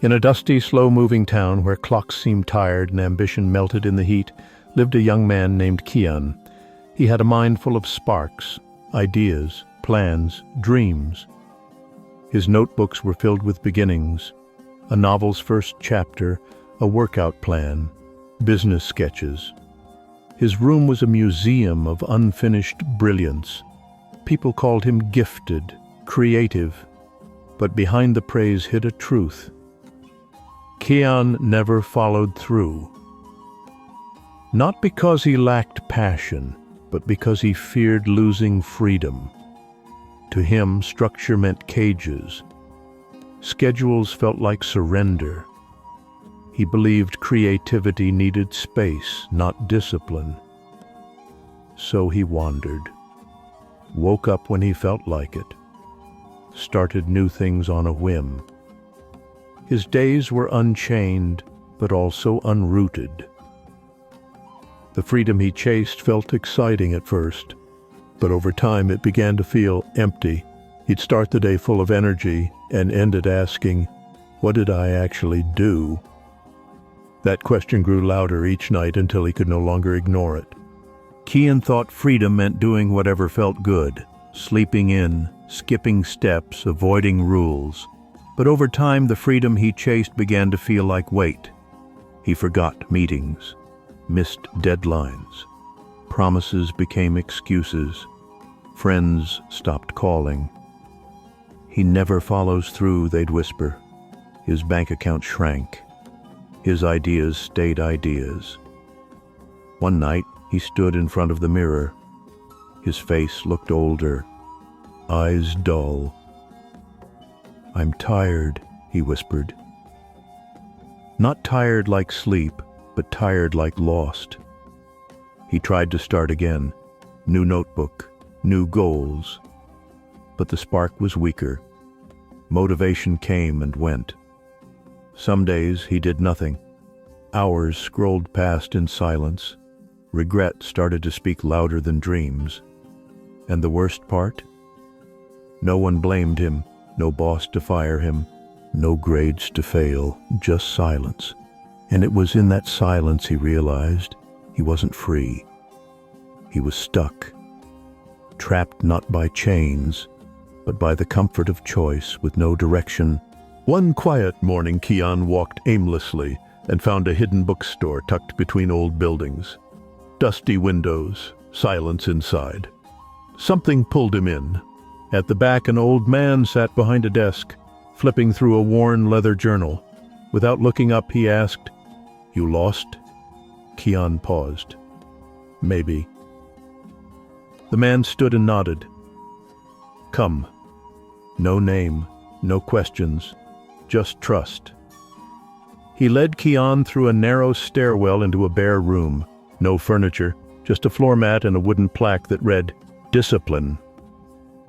In a dusty, slow-moving town where clocks seemed tired and ambition melted in the heat, lived a young man named Kian. He had a mind full of sparks, ideas, plans, dreams. His notebooks were filled with beginnings, a novel's first chapter, a workout plan, business sketches. His room was a museum of unfinished brilliance. People called him gifted, creative, but behind the praise hid a truth. Kian never followed through. Not because he lacked passion, but because he feared losing freedom. To him, structure meant cages. Schedules felt like surrender. He believed creativity needed space, not discipline. So he wandered. Woke up when he felt like it. Started new things on a whim. His days were unchained, but also unrooted. The freedom he chased felt exciting at first, but over time it began to feel empty. He'd start the day full of energy and end it asking, "What did I actually do?" That question grew louder each night until he could no longer ignore it. Kian thought freedom meant doing whatever felt good, sleeping in, skipping steps, avoiding rules. But over time, the freedom he chased began to feel like weight. He forgot meetings, missed deadlines. Promises became excuses. Friends stopped calling. "He never follows through," they'd whisper. His bank account shrank. His ideas stayed ideas. One night, he stood in front of the mirror. His face looked older, eyes dull. "I'm tired," he whispered. Not tired like sleep, but tired like lost. He tried to start again. New notebook, new goals. But the spark was weaker. Motivation came and went. Some days he did nothing. Hours scrolled past in silence. Regret started to speak louder than dreams. And the worst part? No one blamed him, no boss to fire him, no grades to fail, just silence. And it was in that silence he realized he wasn't free. He was stuck, trapped not by chains, but by the comfort of choice with no direction. One quiet morning, Kian walked aimlessly and found a hidden bookstore tucked between old buildings. Dusty windows, silence inside. Something pulled him in. At the back, an old man sat behind a desk, flipping through a worn leather journal. Without looking up, he asked, "You lost?" Kian paused. "Maybe." The man stood and nodded. "Come." No name, no questions, just trust. He led Kian through a narrow stairwell into a bare room. No furniture, just a floor mat and a wooden plaque that read, "Discipline."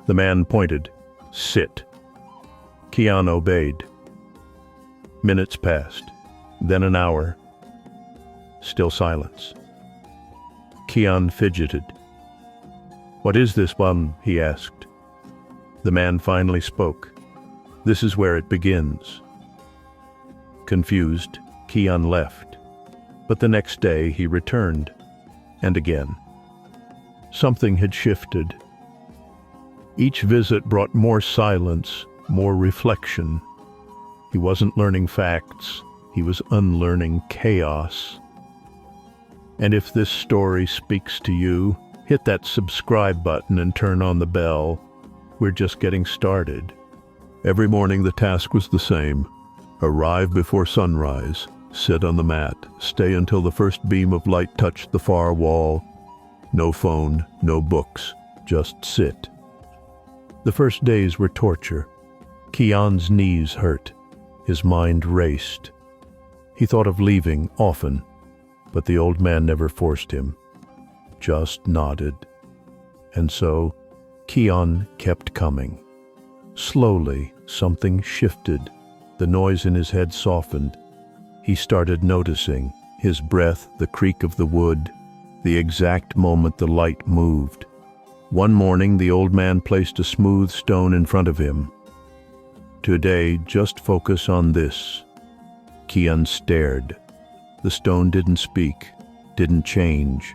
The man pointed. "Sit." Kian obeyed. Minutes passed, then an hour. Still silence. Kian fidgeted. "What is this one?" he asked. The man finally spoke. "This is where it begins." Confused, Kian left. But the next day he returned. And again. Something had shifted. Each visit brought more silence, more reflection. He wasn't learning facts, he was unlearning chaos. And if this story speaks to you, hit that subscribe button and turn on the bell. We're just getting started. Every morning the task was the same. Arrive before sunrise, sit on the mat, stay until the first beam of light touched the far wall. No phone, no books, just sit. The first days were torture. Kian's knees hurt. His mind raced. He thought of leaving often, but the old man never forced him, just nodded. And so, Kian kept coming. Slowly, something shifted. The noise in his head softened. He started noticing his breath, the creak of the wood, the exact moment the light moved. One morning, the old man placed a smooth stone in front of him. "Today, just focus on this," Kian stared. The stone didn't speak, didn't change.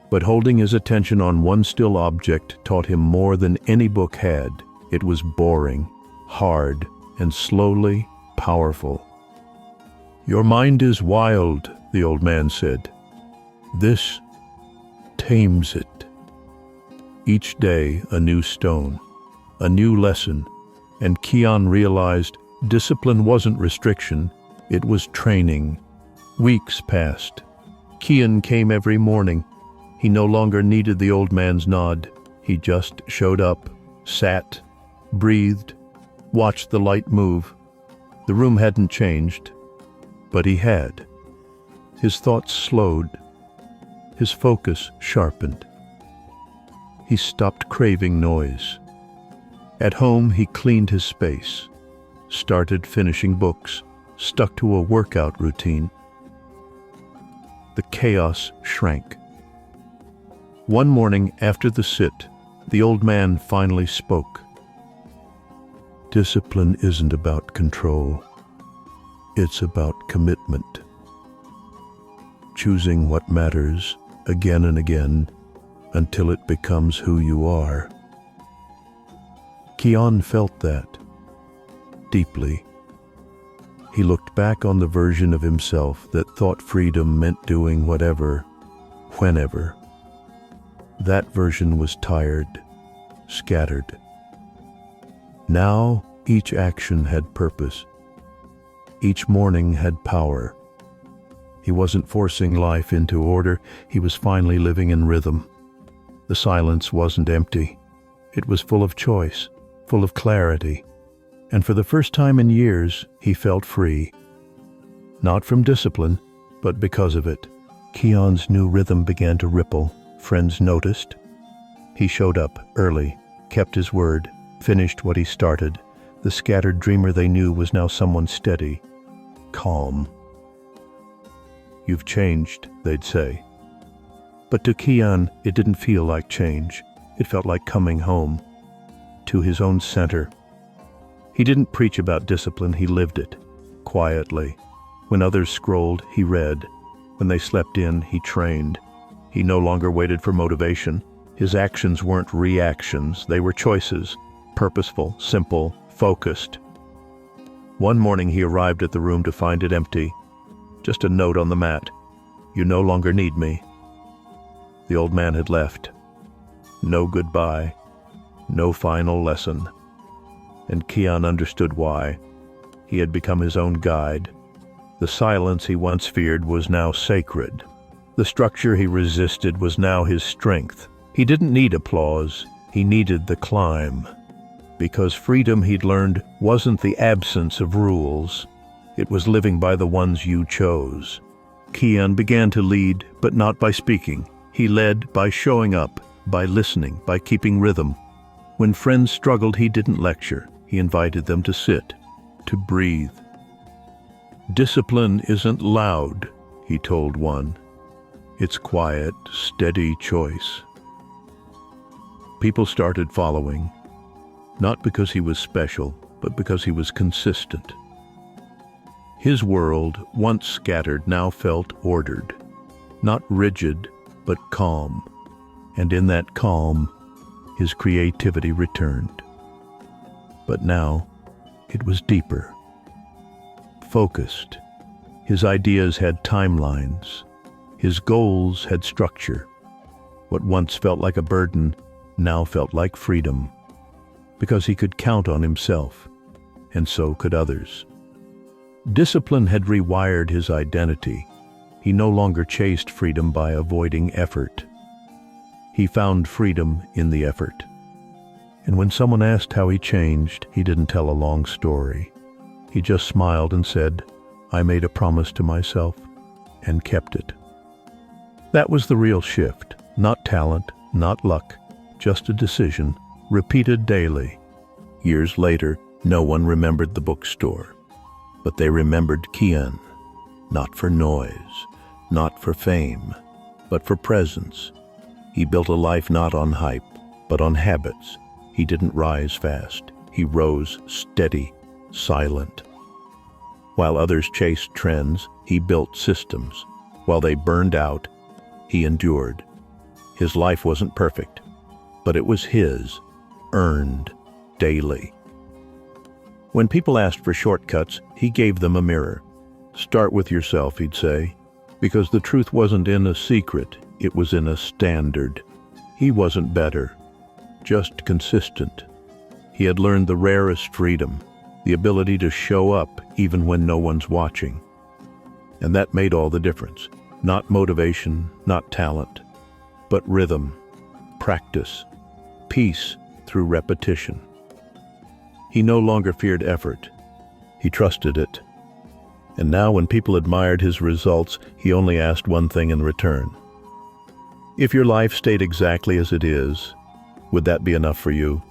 But holding his attention on one still object taught him more than any book had. It was boring, hard, and slowly powerful. "Your mind is wild," the old man said. "This tames it." Each day a new stone, a new lesson, and Kian realized discipline wasn't restriction, it was training. Weeks passed. Kian came every morning. He no longer needed the old man's nod. He just showed up, sat, breathed, watched the light move. The room hadn't changed, but he had. His thoughts slowed. His focus sharpened. He stopped craving noise. At home, he cleaned his space, started finishing books, stuck to a workout routine. The chaos shrank. One morning after the sit, the old man finally spoke. "Discipline isn't about control. It's about commitment. Choosing what matters again and again until it becomes who you are." Kian felt that deeply. He looked back on the version of himself that thought freedom meant doing whatever, whenever. That version was tired, scattered. Now each action had purpose. Each morning had power. He wasn't forcing life into order, he was finally living in rhythm. The silence wasn't empty. It was full of choice, full of clarity. And for the first time in years, he felt free. Not from discipline, but because of it. Kian's new rhythm began to ripple. Friends noticed. He showed up early, kept his word, finished what he started. The scattered dreamer they knew was now someone steady, calm. "You've changed," they'd say. But to Kian, it didn't feel like change. It felt like coming home, to his own center. He didn't preach about discipline, he lived it, quietly. When others scrolled, he read. When they slept in, he trained. He no longer waited for motivation. His actions weren't reactions, they were choices, purposeful, simple, focused. One morning he arrived at the room to find it empty. Just a note on the mat. "You no longer need me." The old man had left. No goodbye, no final lesson. And Kian understood why. He had become his own guide. The silence he once feared was now sacred. The structure he resisted was now his strength. He didn't need applause, he needed the climb. Because freedom, he'd learned, wasn't the absence of rules. It was living by the ones you chose. Kian began to lead, but not by speaking. He led by showing up, by listening, by keeping rhythm. When friends struggled, he didn't lecture. He invited them to sit, to breathe. "Discipline isn't loud," he told one. "It's quiet, steady choice." People started following, not because he was special, but because he was consistent. His world, once scattered, now felt ordered, not rigid, but calm. And in that calm, his creativity returned. But now, it was deeper, focused. His ideas had timelines. His goals had structure. What once felt like a burden now felt like freedom, because he could count on himself, and so could others. Discipline had rewired his identity. He no longer chased freedom by avoiding effort. He found freedom in the effort. And when someone asked how he changed, he didn't tell a long story. He just smiled and said, "I made a promise to myself," and kept it. That was the real shift, not talent, not luck, just a decision, repeated daily. Years later, no one remembered the bookstore, but they remembered Kian, not for noise, not for fame, but for presence. He built a life not on hype, but on habits. He didn't rise fast. He rose steady, silent. While others chased trends, he built systems. While they burned out, he endured. His life wasn't perfect, but it was his, earned daily. When people asked for shortcuts, he gave them a mirror. Start with yourself, he'd say, because the truth wasn't in a secret, it was in a standard. He wasn't better, just consistent. He had learned the rarest freedom, the ability to show up even when no one's watching. And that made all the difference. Not motivation, not talent, but rhythm, practice, peace through repetition. He no longer feared effort. He trusted it. And now when people admired his results, he only asked one thing in return. If your life stayed exactly as it is, would that be enough for you?